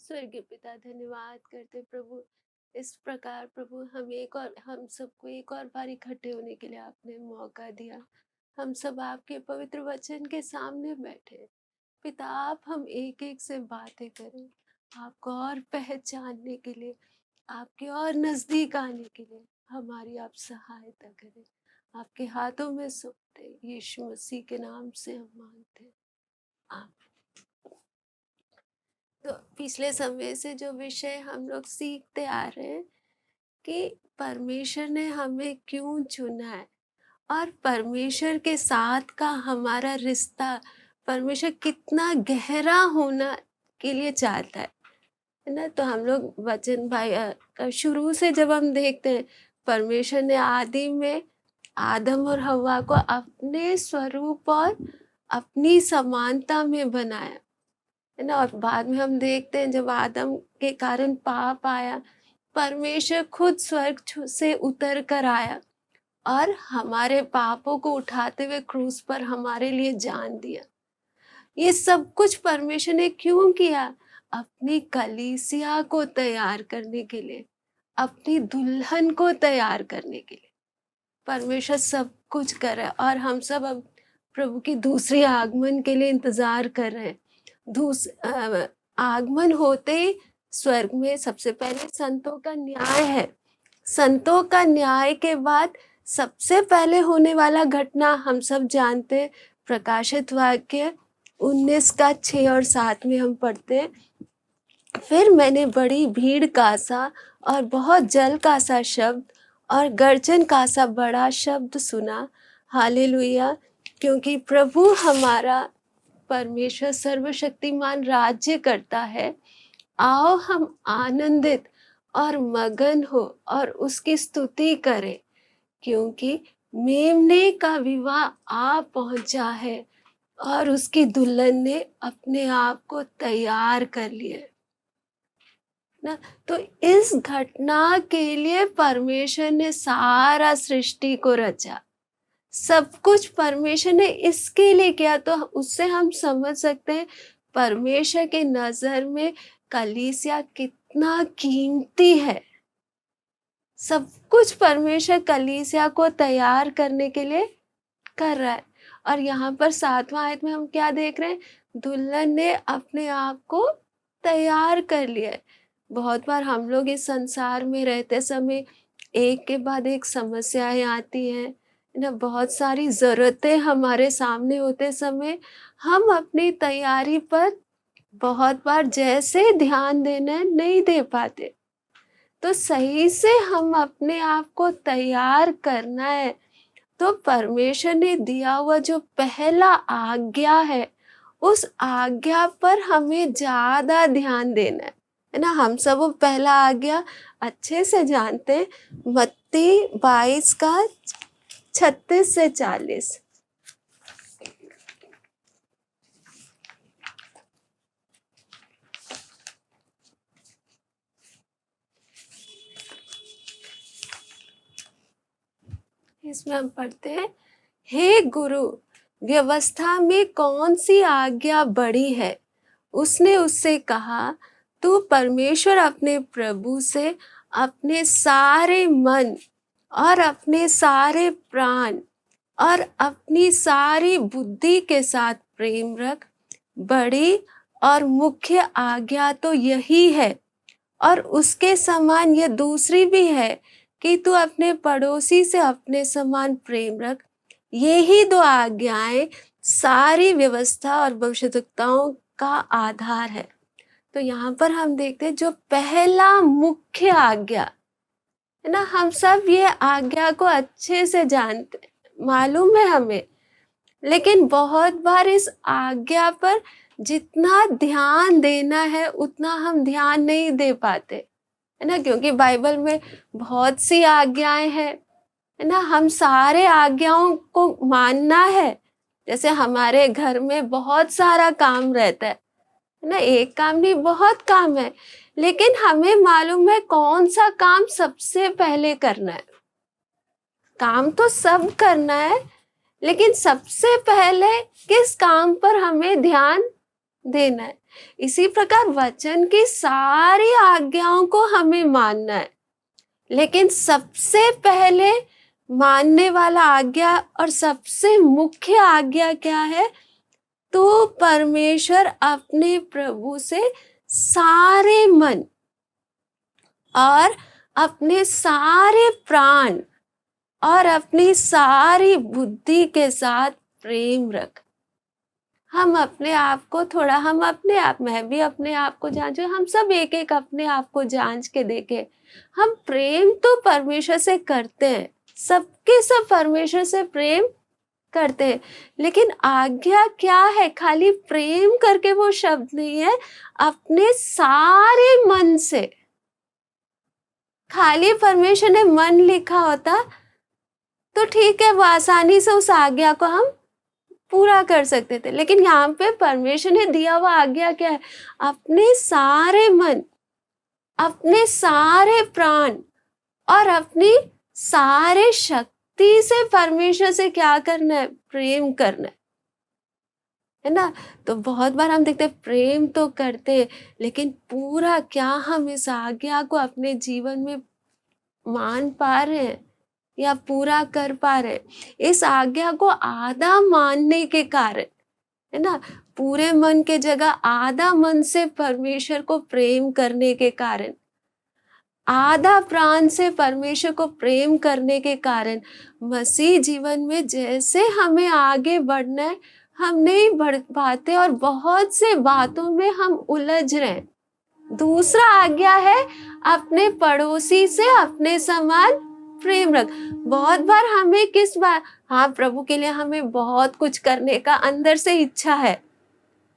स्वर्गीय पिता, धन्यवाद करते प्रभु। इस प्रकार प्रभु हम सबको एक और बार इकट्ठे होने के लिए आपने मौका दिया। हम सब आपके पवित्र वचन के सामने बैठे। पिता, आप हम एक एक से बातें करें, आपको और पहचानने के लिए, आपके और नजदीक आने के लिए हमारी आप सहायता करें। आपके हाथों में सौंपते यीशु मसीह के नाम से हम मांगते हैं, आमीन। तो पिछले समय से जो विषय हम लोग सीखते आ रहे हैं कि परमेश्वर ने हमें क्यों चुना है और परमेश्वर के साथ का हमारा रिश्ता परमेश्वर कितना गहरा होना के लिए चाहता है ना। तो हम लोग वचन भाई का शुरू से जब हम देखते हैं, परमेश्वर ने आदि में आदम और हव्वा को अपने स्वरूप और अपनी समानता में बनाया, है ना। और बाद में हम देखते हैं जब आदम के कारण पाप आया, परमेश्वर खुद स्वर्ग से उतर कर आया और हमारे पापों को उठाते हुए क्रूस पर हमारे लिए जान दिया। ये सब कुछ परमेश्वर ने क्यों किया? अपनी कलीसिया को तैयार करने के लिए, अपनी दुल्हन को तैयार करने के लिए परमेश्वर सब कुछ कर रहा है। और हम सब अब प्रभु की दूसरी आगमन के लिए इंतजार कर रहे हैं। आगमन होते ही स्वर्ग में सबसे पहले संतों का न्याय है। संतों का न्याय के बाद सबसे पहले होने वाला घटना हम सब जानते हैं, प्रकाशित वाक्य 19 का 6 और 7 में हम पढ़ते हैं, फिर मैंने बड़ी भीड़ का सा और बहुत जल का सा शब्द और गर्जन का सा बड़ा शब्द सुना, हालेलुया, क्योंकि प्रभु हमारा परमेश्वर सर्वशक्तिमान राज्य करता है। आओ हम आनंदित और मगन हो और उसकी स्तुति करें, क्योंकि मेमने का विवाह आ पहुंचा है और उसकी दुल्हन ने अपने आप को तैयार कर लिया ना। तो इस घटना के लिए परमेश्वर ने सारा सृष्टि को रचा, सब कुछ परमेश्वर ने इसके लिए किया। तो उससे हम समझ सकते हैं परमेश्वर के नजर में कलीसिया कितना कीमती है। सब कुछ परमेश्वर कलीसिया को तैयार करने के लिए कर रहा है। और यहाँ पर 7वां आयत में हम क्या देख रहे हैं? दुल्हन ने अपने आप को तैयार कर लिया है। बहुत बार हम लोग इस संसार में रहते समय एक के बाद एक समस्याएं आती हैं ना, बहुत सारी जरूरतें हमारे सामने होते समय हम अपनी तैयारी पर बहुत बार जैसे ध्यान देना है नहीं दे पाते। तो सही से हम अपने आप को तैयार करना है तो परमेश्वर ने दिया हुआ जो पहला आज्ञा है, उस आज्ञा पर हमें ज्यादा ध्यान देना है ना। हम सब वो पहला आज्ञा अच्छे से जानते हैं, मत्ती 22 का 36 से 40। इसमें हम पढ़ते हैं, हे गुरु, व्यवस्था में कौन सी आज्ञा बड़ी है? उसने उससे कहा, तू परमेश्वर अपने प्रभु से अपने सारे मन और अपने सारे प्राण और अपनी सारी बुद्धि के साथ प्रेम रख। बड़ी और मुख्य आज्ञा तो यही है, और उसके समान यह दूसरी भी है कि तू अपने पड़ोसी से अपने समान प्रेम रख। ये ही दो आज्ञाएं सारी व्यवस्था और भविष्यद्वक्ताओं का आधार है। तो यहाँ पर हम देखते हैं जो पहला मुख्य आज्ञा है ना, हम सब ये आज्ञा को अच्छे से जानते, मालूम है हमें, लेकिन बहुत बार इस आज्ञा पर जितना ध्यान देना है उतना हम ध्यान नहीं दे पाते, है ना। क्योंकि बाइबल में बहुत सी आज्ञाएं हैं, है ना। हम सारे आज्ञाओं को मानना है। जैसे हमारे घर में बहुत सारा काम रहता है ना, एक काम नहीं, बहुत काम है, लेकिन हमें मालूम है कौन सा काम सबसे पहले करना है। काम तो सब करना है, लेकिन सबसे पहले किस काम पर हमें ध्यान देना है। इसी प्रकार वचन की सारी आज्ञाओं को हमें मानना है, लेकिन सबसे पहले मानने वाला आज्ञा और सबसे मुख्य आज्ञा क्या है? तो परमेश्वर अपने प्रभु से सारे मन और अपने सारे प्राण और अपनी सारी बुद्धि के साथ प्रेम रख। हम अपने आप को थोड़ा, मैं भी अपने आप को जांचूं, हम सब एक एक अपने आप को जांच के देखें। हम प्रेम तो परमेश्वर से करते हैं, सबके सब परमेश्वर से प्रेम करते हैं, लेकिन आज्ञा क्या है? खाली प्रेम करके वो शब्द नहीं है, अपने सारे मन से। खाली परमेश्वर ने मन लिखा होता तो ठीक है, वो आसानी से उस आज्ञा को हम पूरा कर सकते थे, लेकिन यहाँ पे परमेश्वर ने दिया हुआ आज्ञा क्या है? अपने सारे मन, अपने सारे प्राण और अपनी सारे शक्ति से परमेश्वर से क्या करना है? प्रेम करना है ना। तो बहुत बार हम देखते हैं प्रेम तो करते हैं, लेकिन पूरा क्या हम इस आज्ञा को अपने जीवन में मान पा रहे हैं या पूरा कर पा रहे हैं? इस आज्ञा को आधा मानने के कारण, है ना, पूरे मन के जगह आधा मन से परमेश्वर को प्रेम करने के कारण, आधा प्राण से परमेश्वर को प्रेम करने के कारण मसीह जीवन में जैसे हमें आगे बढ़ना है, हम नहीं बढ़ पाते और बहुत से बातों में हम उलझ रहे हैं। दूसरा आज्ञा है अपने पड़ोसी से अपने समान प्रेम रख। बहुत बार हमें किस बार, हाँ, प्रभु के लिए हमें बहुत कुछ करने का अंदर से इच्छा है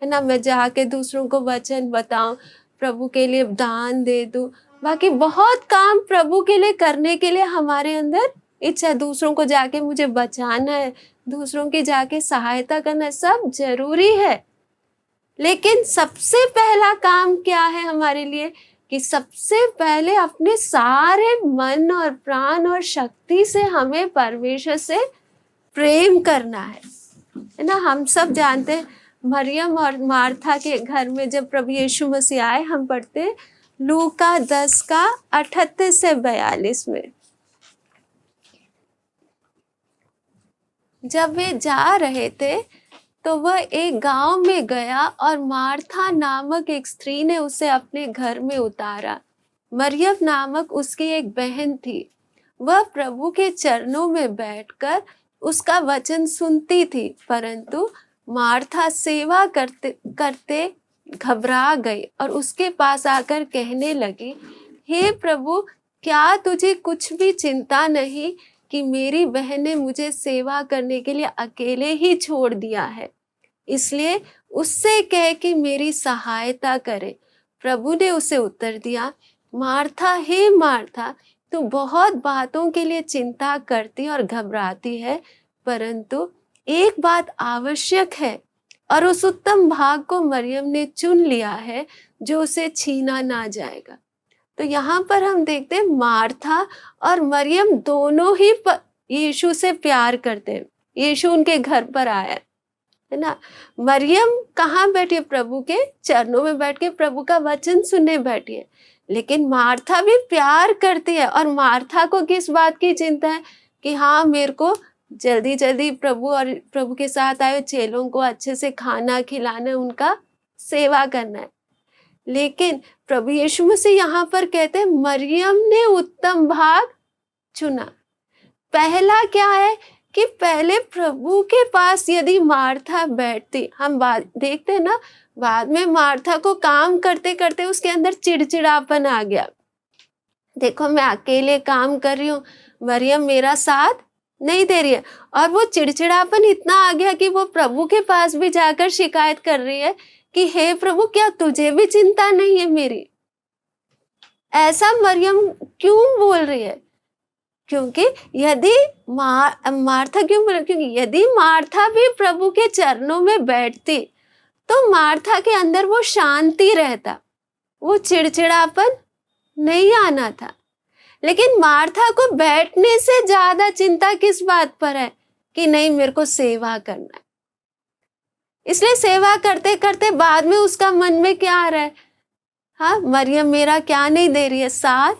ना, मैं जाके दूसरों को वचन बताऊं, प्रभु के लिए दान दे दूं, बाकी बहुत काम प्रभु के लिए करने के लिए हमारे अंदर इच्छा है। दूसरों को जाके मुझे बचाना है, दूसरों की जाके सहायता करना है, सब जरूरी है, लेकिन सबसे पहला काम क्या है हमारे लिए? कि सबसे पहले अपने सारे मन और प्राण और शक्ति से हमें परमेश्वर से प्रेम करना है ना। हम सब जानते हैं मरियम और मार्था के घर में जब प्रभु यीशु मसीह आए, हम पढ़ते हैं लूका 10 का 38 से 42 में। जब वे जा रहे थे तो वह एक गांव में गया और मार्था नामक एक स्त्री ने उसे अपने घर में उतारा। मरियम नामक उसकी एक बहन थी, वह प्रभु के चरणों में बैठकर उसका वचन सुनती थी, परंतु मार्था सेवा करते करते घबरा गई और उसके पास आकर कहने लगी, हे प्रभु, क्या तुझे कुछ भी चिंता नहीं कि मेरी बहन ने मुझे सेवा करने के लिए अकेले ही छोड़ दिया है? इसलिए उससे कह कि मेरी सहायता करे। प्रभु ने उसे उत्तर दिया, मार्था, हे मार्था, तू बहुत बातों के लिए चिंता करती और घबराती है, परंतु एक बात आवश्यक है और उस उत्तम भाग को मरियम ने चुन लिया है जो उसे छीना ना जाएगा। तो यहाँ पर हम देखते हैं मार्था और मरियम दोनों ही यीशु से प्यार करते हैं। यीशु उनके घर पर आया है ना। मरियम कहाँ बैठी है? प्रभु के चरणों में बैठ के प्रभु का वचन सुनने बैठी है, लेकिन मार्था भी प्यार करती है। और मार्था को किस बात की चिंता है? कि हाँ, मेरे को जल्दी जल्दी प्रभु और प्रभु के साथ आए चेलों को अच्छे से खाना खिलाना, उनका सेवा करना है। लेकिन प्रभु यीशु मसीह यहाँ पर कहते हैं मरियम ने उत्तम भाग चुना। पहला क्या है कि पहले प्रभु के पास यदि मार्था बैठती, हम बात देखते हैं ना, बाद में मार्था को काम करते करते उसके अंदर चिड़चिड़ापन आ गया। देखो, मैं अकेले काम कर रही हूँ, मरियम मेरा साथ नहीं दे रही है, और वो चिड़चिड़ापन इतना आ गया कि वो प्रभु के पास भी जाकर शिकायत कर रही है कि हे प्रभु, क्या तुझे भी चिंता नहीं है मेरी? ऐसा मरियम क्यों बोल रही है? क्योंकि यदि मार्था क्यों बोल, क्योंकि यदि मार्था भी प्रभु के चरणों में बैठती तो मार्था के अंदर वो शांति रहता, वो चिड़चिड़ापन नहीं आना था। लेकिन मार्था को बैठने से ज्यादा चिंता किस बात पर है? कि नहीं, मेरे को सेवा करना है। इसलिए सेवा करते करते बाद में उसका मन में क्या आ रहा है, हाँ मरियम मेरा क्या नहीं दे रही है, साथ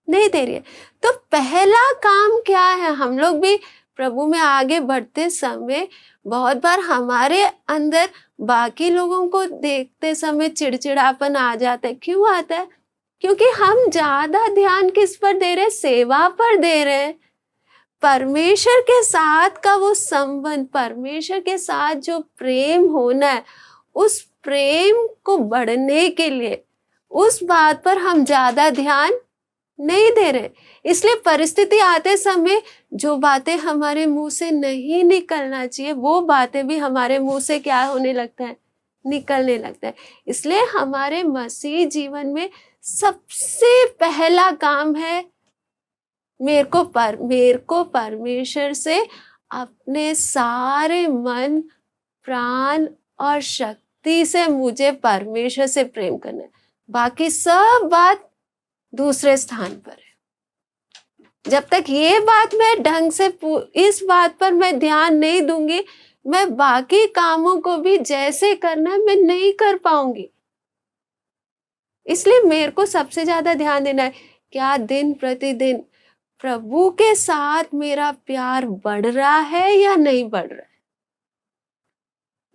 नहीं दे रही है। तो पहला काम क्या है, हम लोग भी प्रभु में आगे बढ़ते समय बहुत बार हमारे अंदर बाकी लोगों को देखते समय चिड़चिड़ापन आ जाता है। क्यों आता है? क्योंकि हम ज्यादा ध्यान किस पर दे रहे हैं, सेवा पर दे रहे हैं। परमेश्वर के साथ का वो संबंध, परमेश्वर के साथ जो प्रेम होना है, उस प्रेम को बढ़ने के लिए उस बात पर हम ज्यादा ध्यान नहीं दे रहे। इसलिए परिस्थिति आते समय जो बातें हमारे मुंह से नहीं निकलना चाहिए, वो बातें भी हमारे मुंह से क्या होने लगता है, निकलने लगता है। इसलिए हमारे मसीह जीवन में सबसे पहला काम है, मेरे को परमेश्वर से अपने सारे मन, प्राण और शक्ति से मुझे परमेश्वर से प्रेम करना है। बाकी सब बात दूसरे स्थान पर है। जब तक ये बात मैं ढंग से इस बात पर मैं ध्यान नहीं दूंगी, मैं बाकी कामों को भी जैसे करना है मैं नहीं कर पाऊंगी। इसलिए मेरे को सबसे ज्यादा ध्यान देना है, क्या दिन प्रतिदिन प्रभु के साथ मेरा प्यार बढ़ रहा है या नहीं बढ़ रहा है।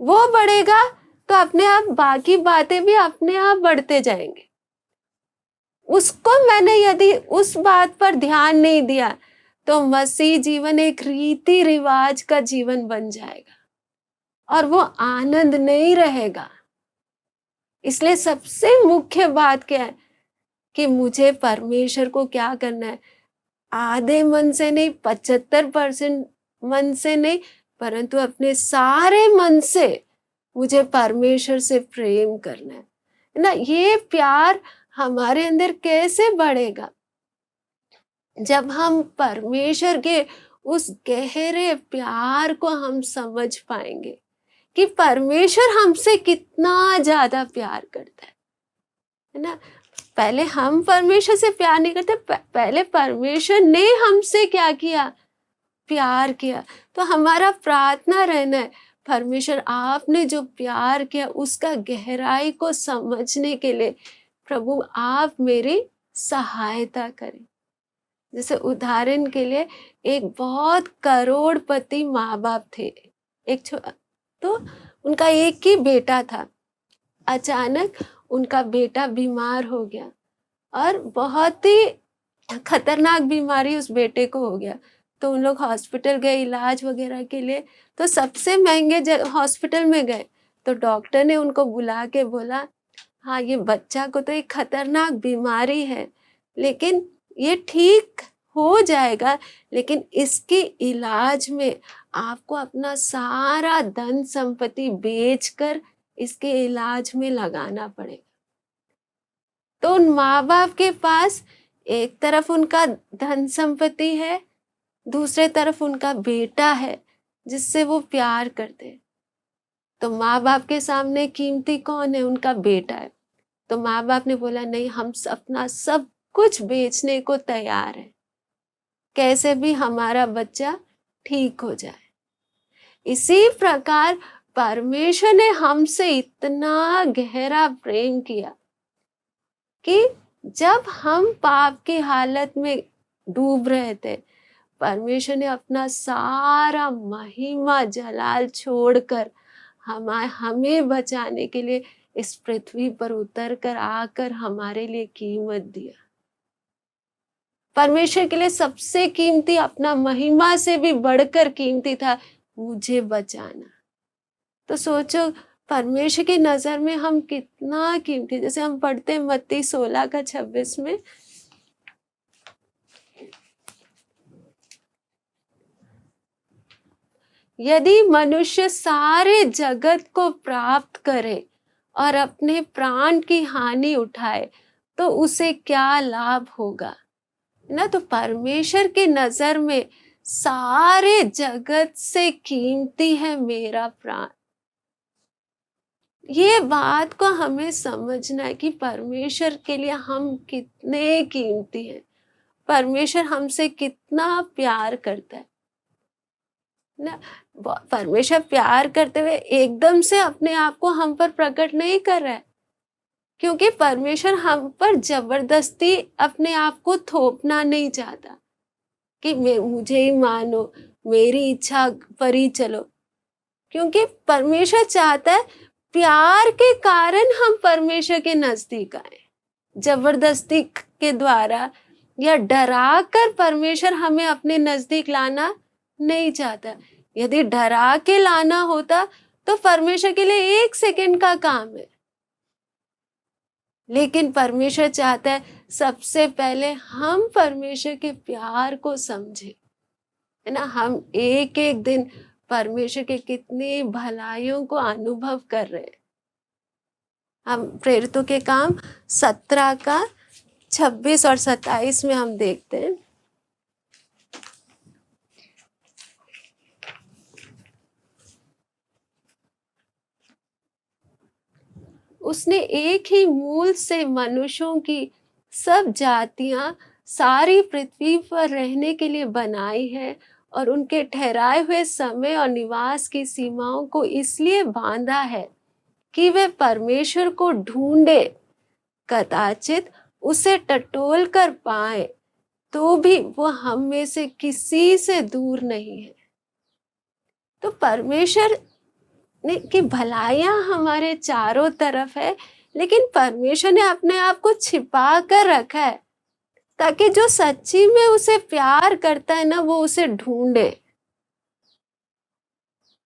वो बढ़ेगा तो अपने आप बाकी बातें भी अपने आप बढ़ते जाएंगे। उसको मैंने यदि उस बात पर ध्यान नहीं दिया तो मसीह जीवन एक रीति रिवाज का जीवन बन जाएगा और वो आनंद नहीं रहेगा। इसलिए सबसे मुख्य बात क्या है कि मुझे परमेश्वर को क्या करना है, आधे मन से नहीं, 75% मन से नहीं, परंतु अपने सारे मन से मुझे परमेश्वर से प्रेम करना है ना। ये प्यार हमारे अंदर कैसे बढ़ेगा? जब हम परमेश्वर के उस गहरे प्यार को हम समझ पाएंगे कि परमेश्वर हमसे कितना ज्यादा प्यार करता है ना। पहले हम परमेश्वर से प्यार नहीं करते, पहले परमेश्वर ने हमसे क्या किया, प्यार किया। तो हमारा प्रार्थना रहना है, परमेश्वर आपने जो प्यार किया उसका गहराई को समझने के लिए प्रभु आप मेरी सहायता करें। जैसे उदाहरण के लिए एक बहुत करोड़पति माँ बाप थे, तो उनका एक ही बेटा था। अचानक उनका बेटा बीमार हो गया और बहुत ही खतरनाक बीमारी उस बेटे को हो गया। तो उन लोग हॉस्पिटल गए इलाज वगैरह के लिए। तो सबसे महंगे हॉस्पिटल में गए तो डॉक्टर ने उनको बुला के बोला, हाँ ये बच्चा को तो एक खतरनाक बीमारी है, लेकिन ये ठीक हो जाएगा, लेकिन इसके इलाज में आपको अपना सारा धन संपत्ति बेचकर इसके इलाज में लगाना पड़ेगा। तो उन माँ बाप के पास एक तरफ उनका धन संपत्ति है, दूसरे तरफ उनका बेटा है जिससे वो प्यार करते हैं। तो माँ बाप के सामने कीमती कौन है? उनका बेटा है। तो माँ बाप ने बोला नहीं, हम अपना सब कुछ बेचने को तैयार है, कैसे भी हमारा बच्चा ठीक हो जाए। इसी प्रकार परमेश्वर ने हमसे इतना गहरा प्रेम किया कि जब हम पाप की हालत में डूब रहे थे, परमेश्वर ने अपना सारा महिमा जलाल छोड़कर हमें बचाने के लिए इस पृथ्वी पर उतर कर आकर हमारे लिए कीमत दिया। परमेश्वर के लिए सबसे कीमती, अपना महिमा से भी बढ़कर कीमती था मुझे बचाना। तो सोचो परमेश्वर की नजर में हम कितना कीमती। जैसे हम पढ़ते मत्ती 16:26 में, यदि मनुष्य सारे जगत को प्राप्त करे और अपने प्राण की हानि उठाए तो उसे क्या लाभ होगा ना। तो परमेश्वर की नजर में सारे जगत से कीमती है मेरा प्राण। ये बात को हमें समझना है कि परमेश्वर के लिए हम कितने कीमती हैं, परमेश्वर हमसे कितना प्यार करता है ना। परमेश्वर प्यार करते हुए एकदम से अपने आप को हम पर प्रकट नहीं कर रहा है, क्योंकि परमेश्वर हम पर जबरदस्ती अपने आप को थोपना नहीं चाहता कि मुझे ही मानो, मेरी इच्छा पर ही चलो। क्योंकि परमेश्वर चाहता है प्यार के कारण हम परमेश्वर के नजदीक आए। जबरदस्ती के द्वारा या डरा कर परमेश्वर हमें अपने नजदीक लाना नहीं चाहता। यदि डरा के लाना होता तो परमेश्वर के लिए 1 सेकंड का काम है, लेकिन परमेश्वर चाहता है सबसे पहले हम परमेश्वर के प्यार को समझें, है ना। हम एक एक दिन परमेश्वर के कितनी भलाइयों को अनुभव कर रहे हैं। हम प्रेरितों के काम 17 का 26 और 27 में हम देखते हैं। उसने एक ही मूल से मनुष्यों की सब जातियां सारी पृथ्वी पर रहने के लिए बनाई है, और उनके ठहराए हुए समय और निवास की सीमाओं को इसलिए बांधा है कि वे परमेश्वर को ढूंढे, कदाचित उसे टटोल कर पाए, तो भी वो हम में से किसी से दूर नहीं है। तो परमेश्वर ने की भलाइयां हमारे चारों तरफ है, लेकिन परमेश्वर ने अपने आप को छिपा कर रखा है ताकि जो सच्ची में उसे प्यार करता है ना, वो उसे ढूंढे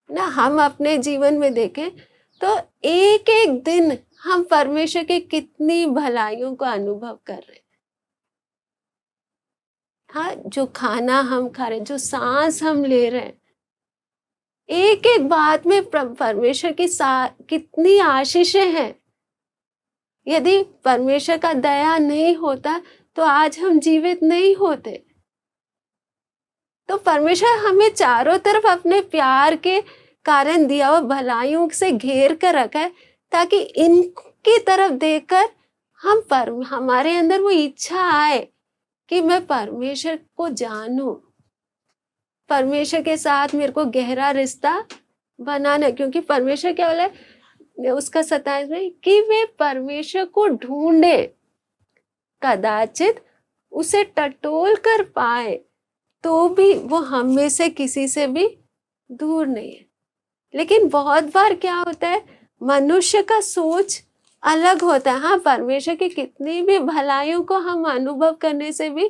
ना। हम अपने जीवन में देखें तो एक एक दिन हम परमेश्वर के कितनी भलाइयों को अनुभव कर रहे हैं। हाँ, जो खाना हम खा रहे हैं, जो सांस हम ले रहे हैं, एक एक बात में परमेश्वर की कितनी आशीषें हैं। यदि परमेश्वर का दया नहीं होता तो आज हम जीवित नहीं होते। तो परमेश्वर हमें चारों तरफ अपने प्यार के कारण दिया हुआ भलाइयों से घेर कर रखा है, ताकि इनकी तरफ देखकर हमारे अंदर वो इच्छा आए कि मैं परमेश्वर को जानूं, परमेश्वर के साथ मेरे को गहरा रिश्ता बनाना। क्योंकि परमेश्वर क्या बोला है उसका 27 में, कि वे परमेश्वर को ढूंढे, कदाचित उसे टटोल कर पाए, तो भी वो हम में से किसी से भी दूर नहीं है। लेकिन बहुत बार क्या होता है, मनुष्य का सोच अलग होता है। हाँ, परमेश्वर की कितनी भी भलाइयों को हम अनुभव करने से भी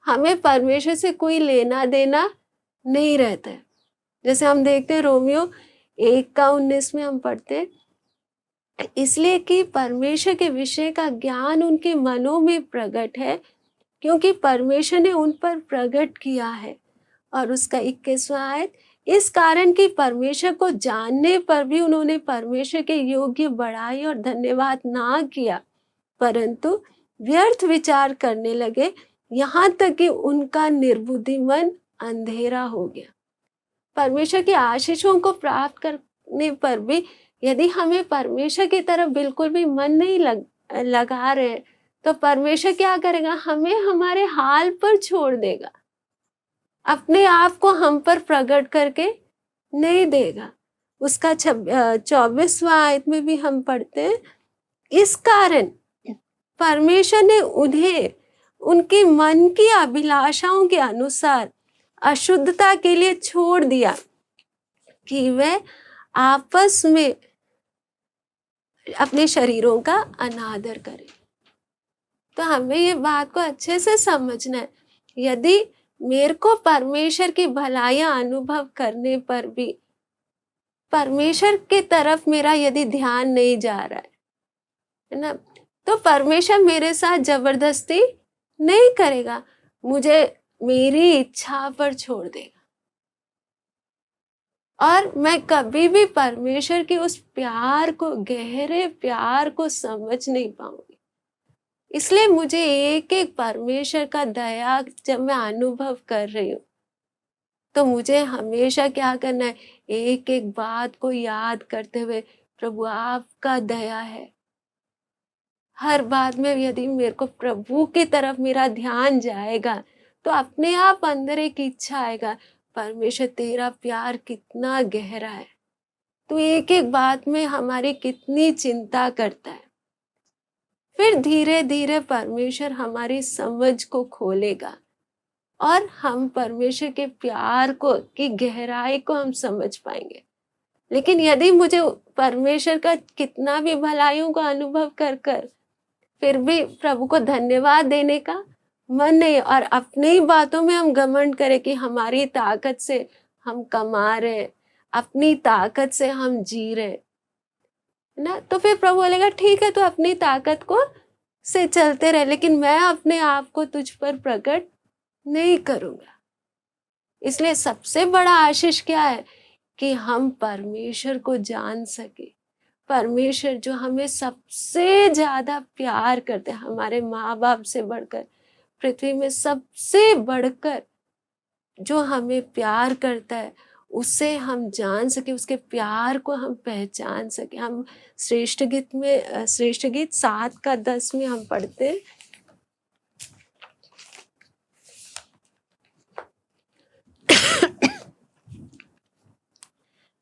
हमें परमेश्वर से कोई लेना देना नहीं रहता है। जैसे हम देखते हैं रोमियो 1:19 में हम पढ़ते हैं, इसलिए कि परमेश्वर के विषय का ज्ञान उनके मनों में प्रकट है, क्योंकि परमेश्वर ने उन पर प्रकट किया है। और उसका 21वां आयत, इस कारण कि परमेश्वर को जानने पर भी उन्होंने परमेश्वर के योग्य बड़ाई और धन्यवाद ना किया, परंतु व्यर्थ विचार करने लगे, यहाँ तक कि उनका निर्बुद्धि मन अंधेरा हो गया। परमेश्वर की आशीषों को प्राप्त करने पर भी यदि हमें परमेश्वर की तरफ बिल्कुल भी मन नहीं लगा रहे, तो परमेश्वर क्या करेगा, हमें हमारे हाल पर छोड़ देगा, अपने आप को हम पर प्रकट करके नहीं देगा। उसका 24वां आयत में भी हम पढ़ते हैं, इस कारण परमेश्वर ने उन्हें उनके मन की अभिलाषाओं के अनुसार अशुद्धता के लिए छोड़ दिया, कि वे आपस में अपने शरीरों का अनादर करें। तो हमें ये बात को अच्छे से समझना है, यदि मेरे को परमेश्वर की भलाइयां अनुभव करने पर भी परमेश्वर की तरफ मेरा यदि ध्यान नहीं जा रहा है ना, तो परमेश्वर मेरे साथ जबरदस्ती नहीं करेगा, मुझे मेरी इच्छा पर छोड़ देगा, और मैं कभी भी परमेश्वर के उस प्यार को, गहरे प्यार को समझ नहीं पाऊंगी। इसलिए मुझे एक एक परमेश्वर का दया जब मैं अनुभव कर रही हूँ, तो मुझे हमेशा क्या करना है, एक एक बात को याद करते हुए, प्रभु आपका दया है। हर बात में यदि मेरे को प्रभु की तरफ मेरा ध्यान जाएगा, तो अपने आप अंदर एक इच्छा आएगा, परमेश्वर तेरा प्यार कितना गहरा है, तू एक एक बात में हमारी कितनी चिंता करता है। फिर धीरे धीरे परमेश्वर हमारी समझ को खोलेगा और हम परमेश्वर के प्यार को की गहराई को हम समझ पाएंगे। लेकिन यदि मुझे परमेश्वर का कितना भी भलाइयों का अनुभव कर कर फिर भी प्रभु को धन्यवाद देने का मन नहीं, और अपनी ही बातों में हम घमंड करें कि हमारी ताकत से हम कमा रहे, अपनी ताकत से हम जी रहे, है ना, तो फिर प्रभु बोलेगा ठीक है, तो अपनी ताकत को से चलते रहे, लेकिन मैं अपने आप को तुझ पर प्रकट नहीं करूंगा। इसलिए सबसे बड़ा आशीष क्या है कि हम परमेश्वर को जान सके। परमेश्वर जो हमें सबसे ज्यादा प्यार करते हैं, हमारे माँ बाप से बढ़कर, पृथ्वी में सबसे बढ़कर जो हमें प्यार करता है, उसे हम जान सके, उसके प्यार को हम पहचान सके। हम श्रेष्ठ गीत 7:10 में हम पढ़ते हैं,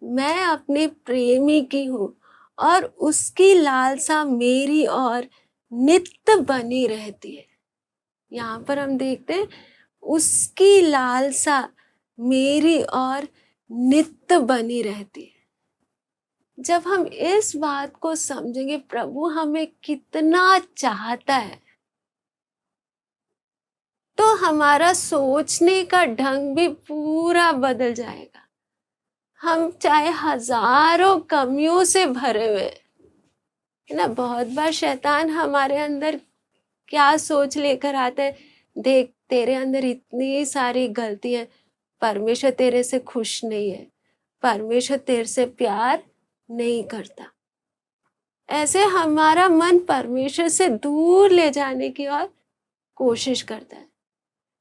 मैं अपने प्रेमी की हूँ और उसकी लालसा मेरी और नित्य बनी रहती है। यहाँ पर हम देखते हैं उसकी लालसा मेरी और नित्य बनी रहती है। जब हम इस बात को समझेंगे प्रभु हमें कितना चाहता है, तो हमारा सोचने का ढंग भी पूरा बदल जाएगा। हम चाहे हजारों कमियों से भरे हुए है ना, बहुत बार शैतान हमारे अंदर क्या सोच लेकर आता है, देख तेरे अंदर इतनी सारी गलतियां, परमेश्वर तेरे से खुश नहीं है, परमेश्वर तेरे से प्यार नहीं करता। ऐसे हमारा मन परमेश्वर से दूर ले जाने की और कोशिश करता है।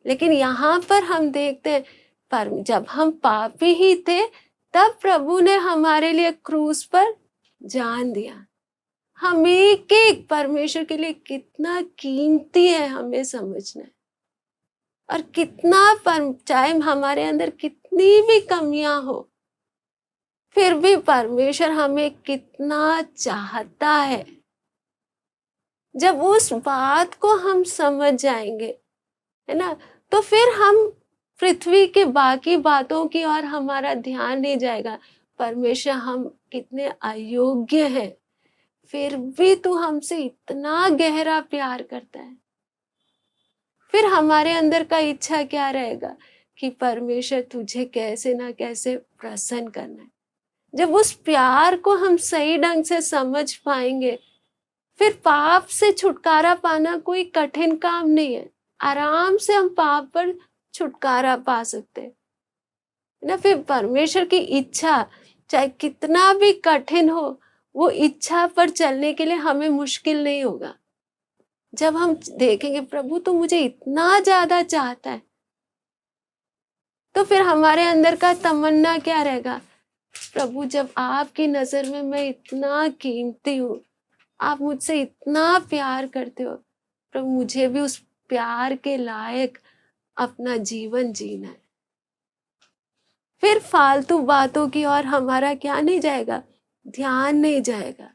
लेकिन यहाँ पर हम देखते हैं पर जब हम पापी ही थे तब प्रभु ने हमारे लिए क्रूस पर जान दिया। हम एक एक परमेश्वर के लिए कितना कीमती है हमें समझना है, और कितना चाहे हमारे अंदर कितनी भी कमियां हो फिर भी परमेश्वर हमें कितना चाहता है। जब उस बात को हम समझ जाएंगे, है ना, तो फिर हम पृथ्वी के बाकी बातों की और हमारा ध्यान नहीं जाएगा। परमेश्वर हम कितने अयोग्य हैं, फिर भी तू हमसे इतना गहरा प्यार करता है। फिर हमारे अंदर का इच्छा क्या रहेगा कि परमेश्वर तुझे कैसे ना कैसे प्रसन्न करना है। जब उस प्यार को हम सही ढंग से समझ पाएंगे, फिर पाप से छुटकारा पाना कोई कठिन काम नहीं है। आराम से हम पाप पर छुटकारा पा सकते हैं ना। फिर परमेश्वर की इच्छा चाहे कितना भी कठिन हो, वो इच्छा पर चलने के लिए हमें मुश्किल नहीं होगा। जब हम देखेंगे प्रभु तो मुझे इतना ज्यादा चाहता है, तो फिर हमारे अंदर का तमन्ना क्या रहेगा, प्रभु जब आपकी नजर में मैं इतना कीमती हूँ, आप मुझसे इतना प्यार करते हो, प्रभु मुझे भी उस प्यार के लायक अपना जीवन जीना है। फिर फालतू बातों की और हमारा क्या नहीं जाएगा, ध्यान नहीं जाएगा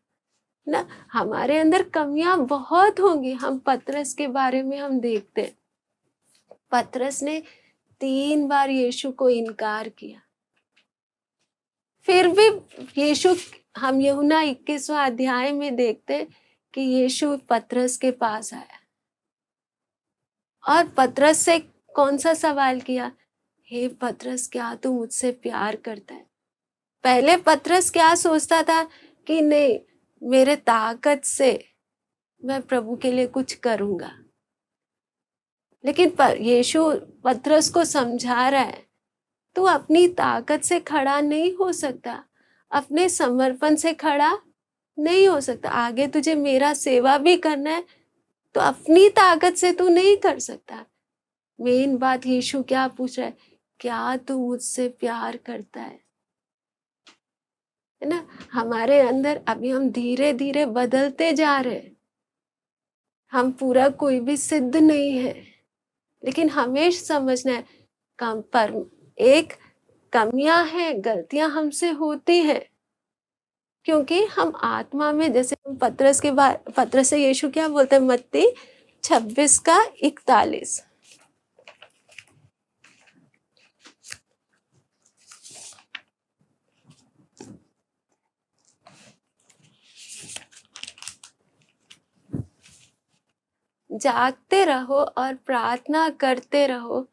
ना। हमारे अंदर कमियां बहुत होंगी। हम पतरस के बारे में हम देखते हैं, पतरस ने 3 बार यीशु को इनकार किया, फिर भी यीशु, हम यूहन्ना 21वां अध्याय में देखते हैं कि यीशु पतरस के पास आया और पतरस से कौन सा सवाल किया, हे पतरस क्या तू मुझसे प्यार करता है। पहले पतरस क्या सोचता था कि नहीं, मेरे ताकत से मैं प्रभु के लिए कुछ करूंगा। लेकिन यीशु पतरस को समझा रहा है, तू अपनी ताकत से खड़ा नहीं हो सकता, अपने समर्पण से खड़ा नहीं हो सकता। आगे तुझे मेरा सेवा भी करना है तो अपनी ताकत से तू नहीं कर सकता। मेन बात यीशु क्या पूछ रहा है, क्या तू मुझसे प्यार करता है ना। हमारे अंदर अभी हम धीरे धीरे बदलते जा रहे हैं। हम पूरा कोई भी सिद्ध नहीं है, लेकिन हमें समझना है काम पर एक कमियां हैं, गलतियां हमसे होती हैं, क्योंकि हम आत्मा में, जैसे हम पत्रस से यीशु क्या बोलते हैं, मत्ती 26:41, जागते रहो और प्रार्थना करते रहो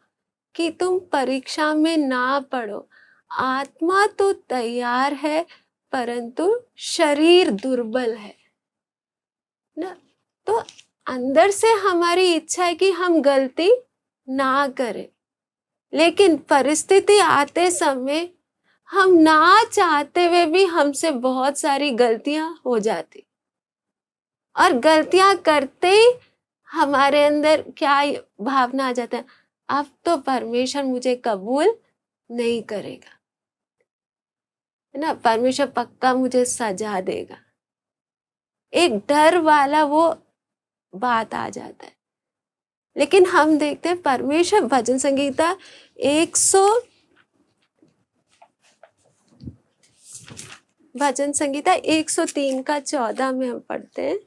कि तुम परीक्षा में ना पड़ो। आत्मा तो तैयार है परंतु शरीर दुर्बल है ना। तो अंदर से हमारी इच्छा है कि हम गलती ना करें, लेकिन परिस्थिति आते समय हम ना चाहते हुए भी हमसे बहुत सारी गलतियां हो जाती, और गलतियां करते ही हमारे अंदर क्या भावना आ जाता है, अब तो परमेश्वर मुझे कबूल नहीं करेगा, है ना, परमेश्वर पक्का मुझे सजा देगा। एक डर वाला वो बात आ जाता है। लेकिन हम देखते हैं परमेश्वर भजन संगीता 103:14 में हम पढ़ते हैं,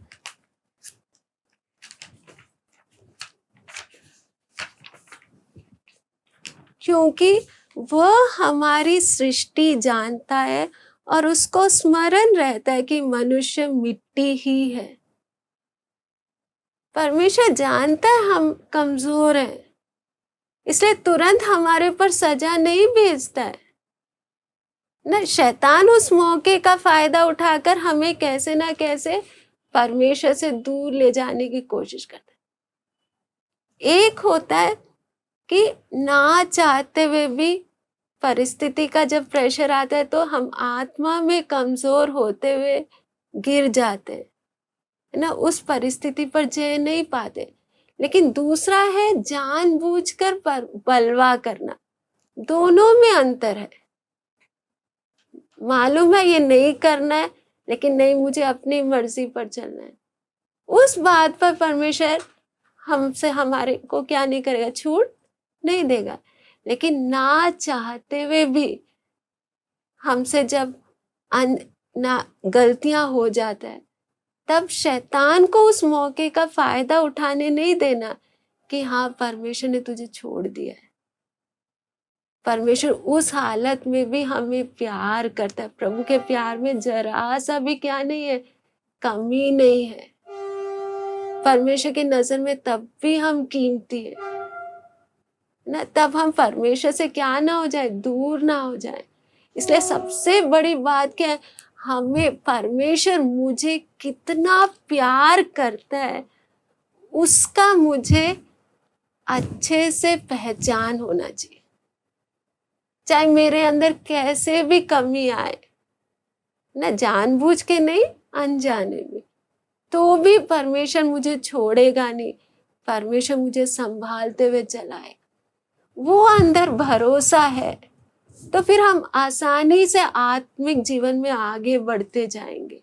क्योंकि वह हमारी सृष्टि जानता है और उसको स्मरण रहता है कि मनुष्य मिट्टी ही है। परमेश्वर जानता है हम कमजोर हैं, इसलिए तुरंत हमारे ऊपर सजा नहीं भेजता है ना। शैतान उस मौके का फायदा उठाकर हमें कैसे ना कैसे परमेश्वर से दूर ले जाने की कोशिश करता है। एक होता है कि ना चाहते हुए भी परिस्थिति का जब प्रेशर आता है तो हम आत्मा में कमजोर होते हुए गिर जाते हैं, है ना, उस परिस्थिति पर जय नहीं पाते। लेकिन दूसरा है जानबूझकर बलवा करना। दोनों में अंतर है। मालूम है ये नहीं करना है, लेकिन नहीं, मुझे अपनी मर्जी पर चलना है। उस बात पर परमेश्वर हमसे हमारे को क्या नहीं करेगा, छूट नहीं देगा। लेकिन ना चाहते हुए भी हमसे जब ना गलतियां हो जाता है, तब शैतान को उस मौके का फायदा उठाने नहीं देना कि हाँ परमेश्वर ने तुझे छोड़ दिया है। परमेश्वर उस हालत में भी हमें प्यार करता है। प्रभु के प्यार में जरा सा भी क्या नहीं है, कमी नहीं है। परमेश्वर की नजर में तब भी हम कीमती है ना। तब हम परमेश्वर से क्या ना हो जाए, दूर ना हो जाए। इसलिए सबसे बड़ी बात क्या है, हमें परमेश्वर मुझे कितना प्यार करता है उसका मुझे अच्छे से पहचान होना चाहिए। चाहे मेरे अंदर कैसे भी कमी आए ना, जानबूझ के नहीं, अनजाने में, तो भी परमेश्वर मुझे छोड़ेगा नहीं। परमेश्वर मुझे संभालते हुए चलाएगा। वो अंदर भरोसा है तो फिर हम आसानी से आत्मिक जीवन में आगे बढ़ते जाएंगे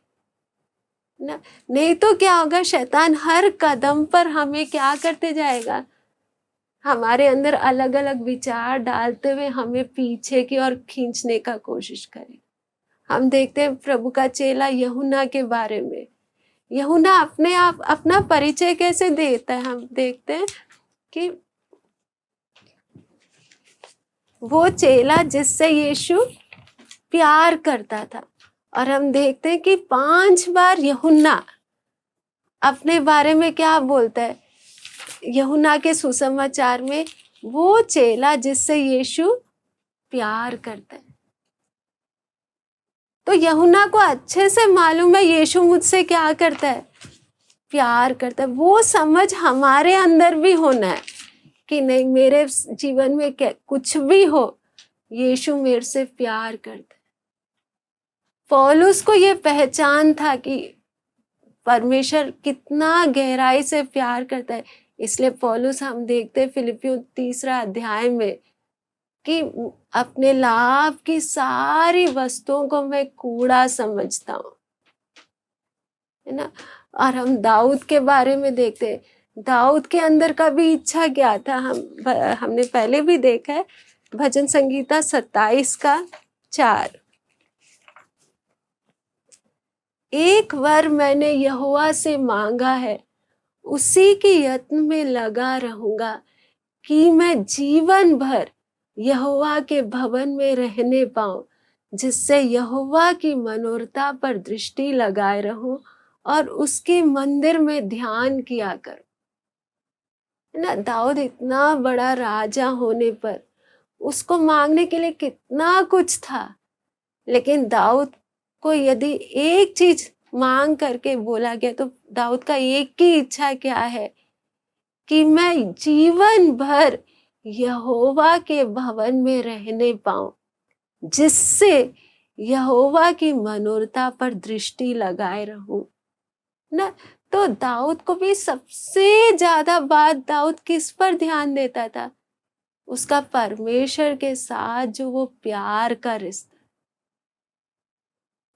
ना। नहीं तो क्या होगा, शैतान हर कदम पर हमें क्या करते जाएगा, हमारे अंदर अलग अलग विचार डालते हुए हमें पीछे की ओर खींचने का कोशिश करे। हम देखते हैं प्रभु का चेला यूहन्ना के बारे में। यूहन्ना अपने आप अपना परिचय कैसे देता है, हम देखते हैं कि वो चेला जिससे यीशु प्यार करता था। और हम देखते हैं कि 5 बार यूहन्ना अपने बारे में क्या बोलता है, यूहन्ना के सुसमाचार में, वो चेला जिससे यीशु प्यार करता है। तो यूहन्ना को अच्छे से मालूम है यीशु मुझसे क्या करता है, प्यार करता है। वो समझ हमारे अंदर भी होना है कि नहीं, मेरे जीवन में क्या कुछ भी हो, यीशु मेरे से प्यार करता है। पौलुस को ये पहचान था कि परमेश्वर कितना गहराई से प्यार करता है। इसलिए पौलुस, हम देखते हैं फिलिपियों 3 अध्याय में, कि अपने लाभ की सारी वस्तुओं को मैं कूड़ा समझता हूँ, है ना। और हम दाऊद के बारे में देखते हैं, दाऊद के अंदर का भी इच्छा क्या था, हमने पहले भी देखा है भजन संगीता 27 का 4। एक वर मैंने यहोवा से मांगा है, उसी के यत्न में लगा रहूंगा कि मैं जीवन भर यहोवा के भवन में रहने पाऊं, जिससे यहोवा की मनोरथा पर दृष्टि लगाए रहूं और उसके मंदिर में ध्यान किया करूं। है ना, दाऊद इतना बड़ा राजा होने पर उसको मांगने के लिए कितना कुछ था, लेकिन दाऊद को यदि एक चीज मांग करके बोला गया तो दाऊद का एक ही इच्छा क्या है कि मैं जीवन भर यहोवा के भवन में रहने पाऊं, जिससे यहोवा की मनोरथा पर दृष्टि लगाए रहूं ना। तो दाऊद को भी सबसे ज्यादा बात दाऊद किस पर ध्यान देता था? उसका परमेश्वर के साथ जो वो प्यार का रिश्ता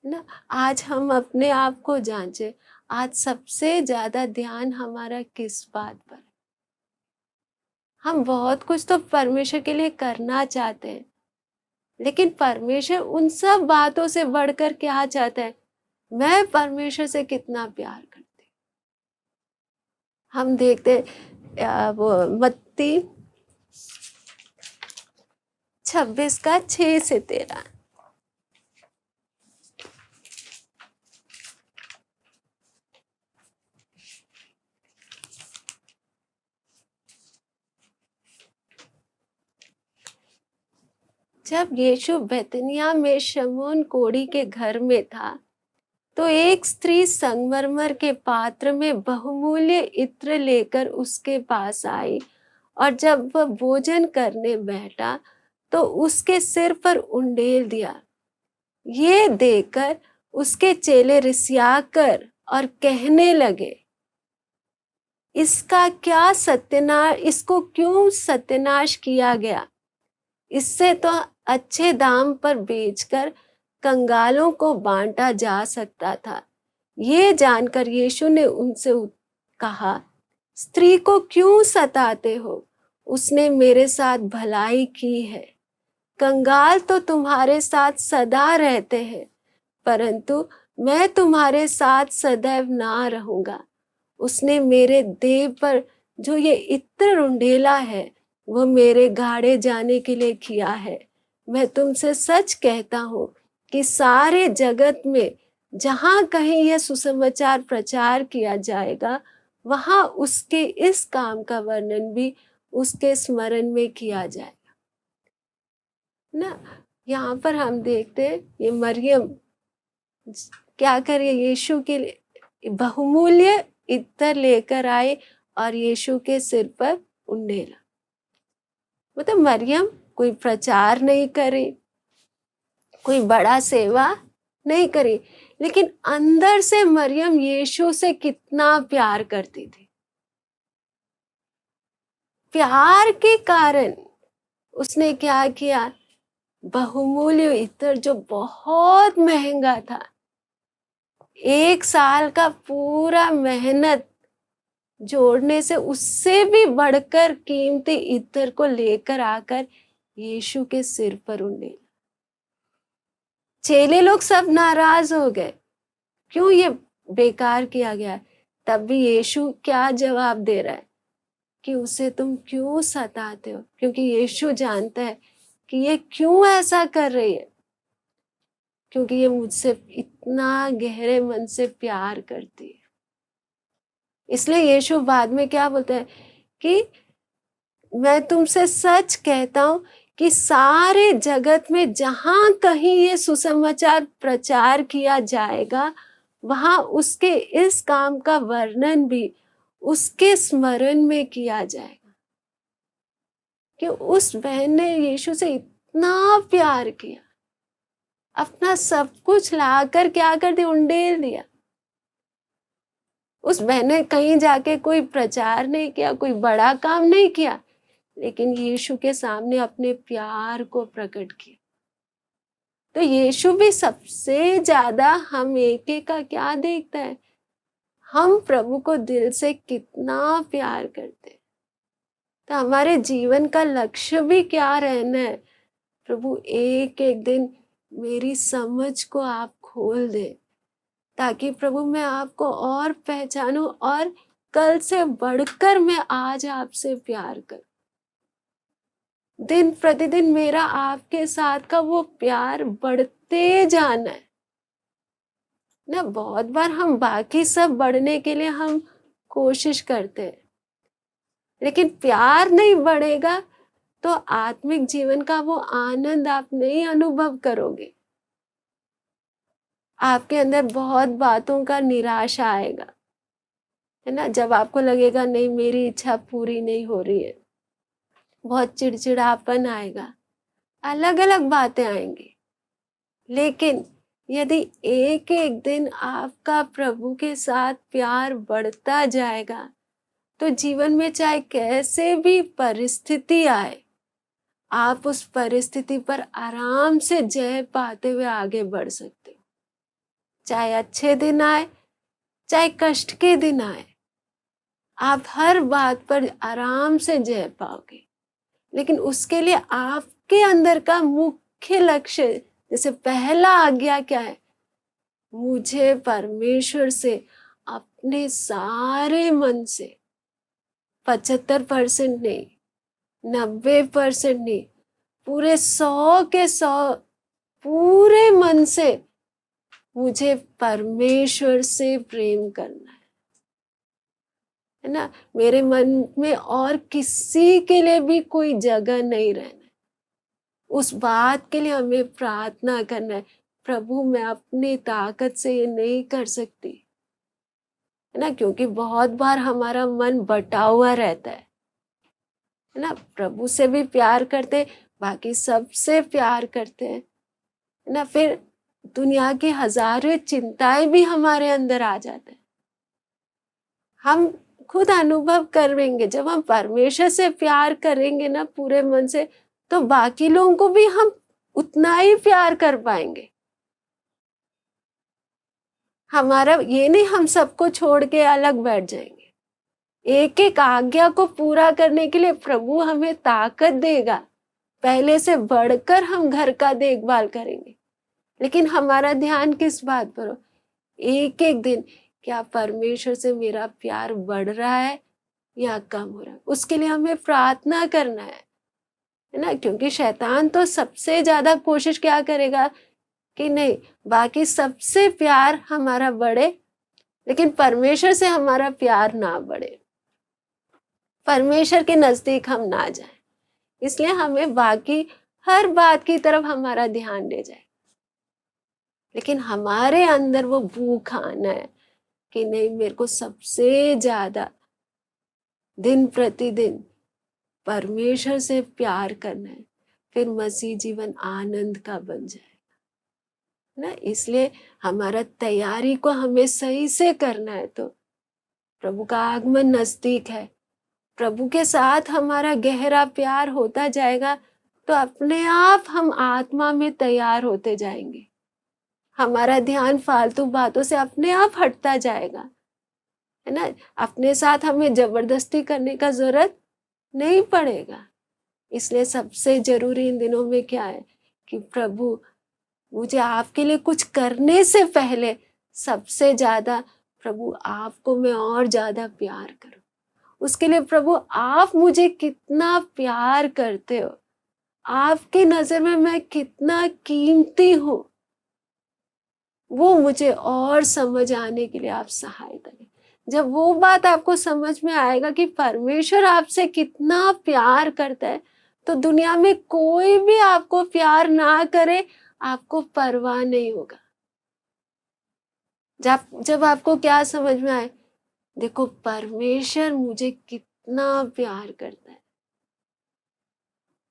ना। आज हम अपने आप को जांचे, आज सबसे ज्यादा ध्यान हमारा किस बात पर? हम बहुत कुछ तो परमेश्वर के लिए करना चाहते हैं, लेकिन परमेश्वर उन सब बातों से बढ़कर क्या चाहता है? मैं परमेश्वर से कितना प्यार करती। हम देखते वो मत्ती 26 का 6 से 13। जब यीशु बेतनिया में शमून कोढ़ी के घर में था, तो एक स्त्री संगमरमर के पात्र में बहुमूल्य इत्र लेकर उसके पास आई, और जब वह भोजन करने बैठा तो उसके सिर पर उंडेल दिया। ये देखकर उसके चेले रिसियाकर और कहने लगे, इसको क्यों सत्यानाश किया गया? इससे तो अच्छे दाम पर बेचकर कंगालों को बांटा जा सकता था। ये जानकर यीशु ने उनसे कहा, स्त्री को क्यों सताते हो? उसने मेरे साथ भलाई की है। कंगाल तो तुम्हारे साथ सदा रहते हैं, परंतु मैं तुम्हारे साथ सदैव ना रहूंगा। उसने मेरे देह पर जो ये इत्र उंडेला है, वो मेरे गाड़े जाने के लिए किया है। मैं तुमसे सच कहता हूँ कि सारे जगत में जहां कहीं यह सुसमाचार प्रचार किया जाएगा, वहां उसके इस काम का वर्णन भी उसके स्मरण में किया जाएगा ना। यहाँ पर हम देखते हैं ये मरियम क्या करे, यीशु के लिए बहुमूल्य इत्र लेकर आए और यीशु के सिर पर उंडेला। मतलब मरियम कोई प्रचार नहीं करे, कोई बड़ा सेवा नहीं करी, लेकिन अंदर से मरियम यीशु से कितना प्यार करती थी। प्यार के कारण उसने क्या किया? बहुमूल्य इत्र जो बहुत महंगा था, 1 साल का पूरा मेहनत जोड़ने से उससे भी बढ़कर कीमती इत्र को लेकर आकर यीशु के सिर पर उंडेला। चेले लोग सब नाराज हो गए, क्यों ये बेकार किया गया? तब भी यीशु क्या जवाब दे रहा है कि उसे तुम क्यों सताते हो? क्योंकि यीशु जानता है कि ये क्यों ऐसा कर रही है, क्योंकि ये मुझसे इतना गहरे मन से प्यार करती है। इसलिए यीशु बाद में क्या बोलता है कि मैं तुमसे सच कहता हूं कि सारे जगत में जहां कहीं ये सुसमाचार प्रचार किया जाएगा, वहां उसके इस काम का वर्णन भी उसके स्मरण में किया जाएगा कि उस बहन ने यीशु से इतना प्यार किया, अपना सब कुछ लाकर क्या कर दिया? उंडेल दिया। उस बहन ने कहीं जाके कोई प्रचार नहीं किया, कोई बड़ा काम नहीं किया, लेकिन यीशु के सामने अपने प्यार को प्रकट किया। तो यीशु भी सबसे ज्यादा हम एक का क्या देखता है? हम प्रभु को दिल से कितना प्यार करते हैं। तो हमारे जीवन का लक्ष्य भी क्या रहना है? प्रभु एक एक दिन मेरी समझ को आप खोल दें, ताकि प्रभु मैं आपको और पहचानूं और कल से बढ़कर मैं आज आपसे प्यार करूं। दिन प्रतिदिन मेरा आपके साथ का वो प्यार बढ़ते जाना है ना। बहुत बार हम बाकी सब बढ़ने के लिए हम कोशिश करते हैं, लेकिन प्यार नहीं बढ़ेगा तो आत्मिक जीवन का वो आनंद आप नहीं अनुभव करोगे। आपके अंदर बहुत बातों का निराशा आएगा, है ना। जब आपको लगेगा नहीं मेरी इच्छा पूरी नहीं हो रही है, बहुत चिड़चिड़ापन आएगा, अलग अलग बातें आएंगी। लेकिन यदि एक एक दिन आपका प्रभु के साथ प्यार बढ़ता जाएगा, तो जीवन में चाहे कैसे भी परिस्थिति आए, आप उस परिस्थिति पर आराम से जय पाते हुए आगे बढ़ सकते हो। चाहे अच्छे दिन आए, चाहे कष्ट के दिन आए, आप हर बात पर आराम से जय पाओगे। लेकिन उसके लिए आपके अंदर का मुख्य लक्ष्य, जैसे पहला आज्ञा क्या है? मुझे परमेश्वर से अपने सारे मन से, 75% नहीं, 90% नहीं, पूरे 100 के 100 पूरे मन से मुझे परमेश्वर से प्रेम करना है ना। मेरे मन में और किसी के लिए भी कोई जगह नहीं रहना है। उस बात के लिए हमें प्रार्थना करना है, प्रभु मैं अपनी ताकत से ये नहीं कर सकती, है ना। क्योंकि बहुत बार हमारा मन बटा हुआ रहता है ना। प्रभु से भी प्यार करते, बाकी सबसे प्यार करते हैं ना। फिर दुनिया की हजारों चिंताएं भी हमारे अंदर आ जाते हैं। हम खुद अनुभव करेंगे, जब हम परमेश्वर से प्यार करेंगे ना पूरे मन से, तो बाकी लोगों को भी हम उतना ही प्यार कर पाएंगे। हमारा ये नहीं हम सबको छोड़ के अलग बैठ जाएंगे। एक एक आज्ञा को पूरा करने के लिए प्रभु हमें ताकत देगा। पहले से बढ़कर हम घर का देखभाल करेंगे, लेकिन हमारा ध्यान किस बात पर हो? एक एक दिन क्या परमेश्वर से मेरा प्यार बढ़ रहा है या कम हो रहा है? उसके लिए हमें प्रार्थना करना है ना। क्योंकि शैतान तो सबसे ज्यादा कोशिश क्या करेगा कि नहीं, बाकी सबसे प्यार हमारा बढ़े, लेकिन परमेश्वर से हमारा प्यार ना बढ़े, परमेश्वर के नजदीक हम ना जाए। इसलिए हमें बाकी हर बात की तरफ हमारा ध्यान ले जाए, लेकिन हमारे अंदर वो भूख आना है कि नहीं, मेरे को सबसे ज्यादा दिन प्रतिदिन परमेश्वर से प्यार करना है। फिर मसीह जीवन आनंद का बन जाएगा ना। इसलिए हमारा तैयारी को हमें सही से करना है। तो प्रभु का आगमन नजदीक है, प्रभु के साथ हमारा गहरा प्यार होता जाएगा, तो अपने आप हम आत्मा में तैयार होते जाएंगे। हमारा ध्यान फालतू बातों से अपने आप हटता जाएगा, है ना। अपने साथ हमें जबरदस्ती करने का जरूरत नहीं पड़ेगा। इसलिए सबसे जरूरी इन दिनों में क्या है कि प्रभु मुझे आपके लिए कुछ करने से पहले सबसे ज्यादा प्रभु आपको मैं और ज्यादा प्यार करूं। उसके लिए प्रभु आप मुझे कितना प्यार करते हो, आपकी नजर में मैं कितना कीमती हूं, वो मुझे और समझ आने के लिए आप सहायता करें। जब वो बात आपको समझ में आएगा कि परमेश्वर आपसे कितना प्यार करता है, तो दुनिया में कोई भी आपको प्यार ना करे, आपको परवाह नहीं होगा। जब आपको क्या समझ में आए, देखो परमेश्वर मुझे कितना प्यार करता है।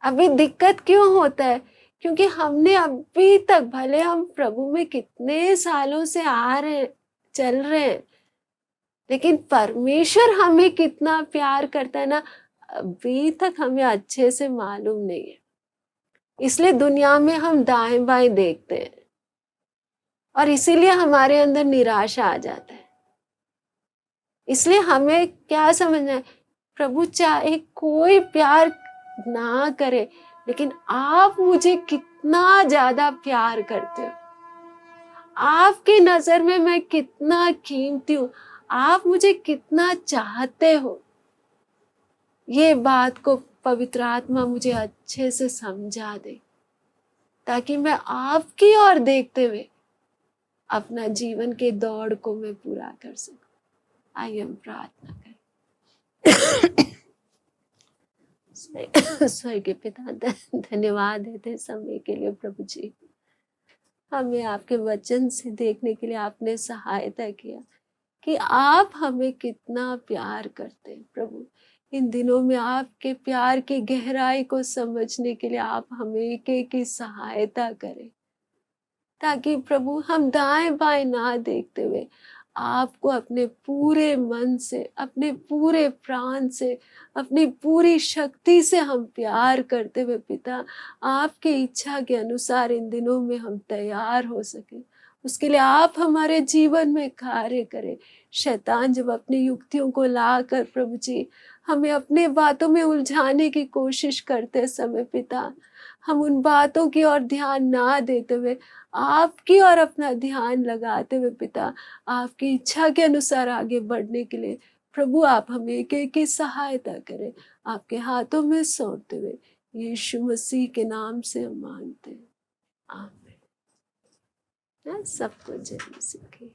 अभी दिक्कत क्यों होता है? क्योंकि हमने अभी तक, भले हम प्रभु में कितने सालों से आ रहे हैं, चल रहे हैं, लेकिन परमेश्वर हमें कितना प्यार करता है ना, अभी तक हमें अच्छे से मालूम नहीं है। इसलिए दुनिया में हम दाएं बाएं देखते हैं और इसीलिए हमारे अंदर निराशा आ जाता है। इसलिए हमें क्या समझना है, प्रभु चाहे कोई प्यार ना करे, लेकिन आप मुझे कितना ज्यादा प्यार करते हो, आपकी नजर में मैं कितना कीमती हूँ, आप मुझे कितना चाहते हो। ये बात को पवित्र आत्मा मुझे अच्छे से समझा दे, ताकि मैं आपकी ओर देखते हुए अपना जीवन के दौड़ को मैं पूरा कर सकूं। आइए हम प्रार्थना करें। स्वर्गीय पिता, धन्यवाद देते समय के लिए प्रभु जी। हमें आपके वचन से देखने के लिए आपने सहायता किया कि आप हमें कितना प्यार करते हैं। प्रभु, इन दिनों में आपके प्यार की गहराई को समझने के लिए आप हमें एक एक की सहायता करें, ताकि प्रभु हम दाएं बाएं ना देखते हुए आपको अपने पूरे मन से, अपने पूरे प्राण से, अपनी पूरी शक्ति से हम प्यार करते हुए पिता आपकी इच्छा के अनुसार इन दिनों में हम तैयार हो सके। उसके लिए आप हमारे जीवन में कार्य करें। शैतान जब अपनी युक्तियों को लाकर प्रभु जी हमें अपने बातों में उलझाने की कोशिश करते समय पिता, हम उन बातों की ओर ध्यान ना देते हुए आपकी ओर अपना ध्यान लगाते हुए पिता आपकी इच्छा के अनुसार आगे बढ़ने के लिए प्रभु आप हमें एक एक की सहायता करें। आपके हाथों में सौंपते हुए यीशु मसीह के नाम से हम मांगते हैं, आमीन। सबको जय मसीह की।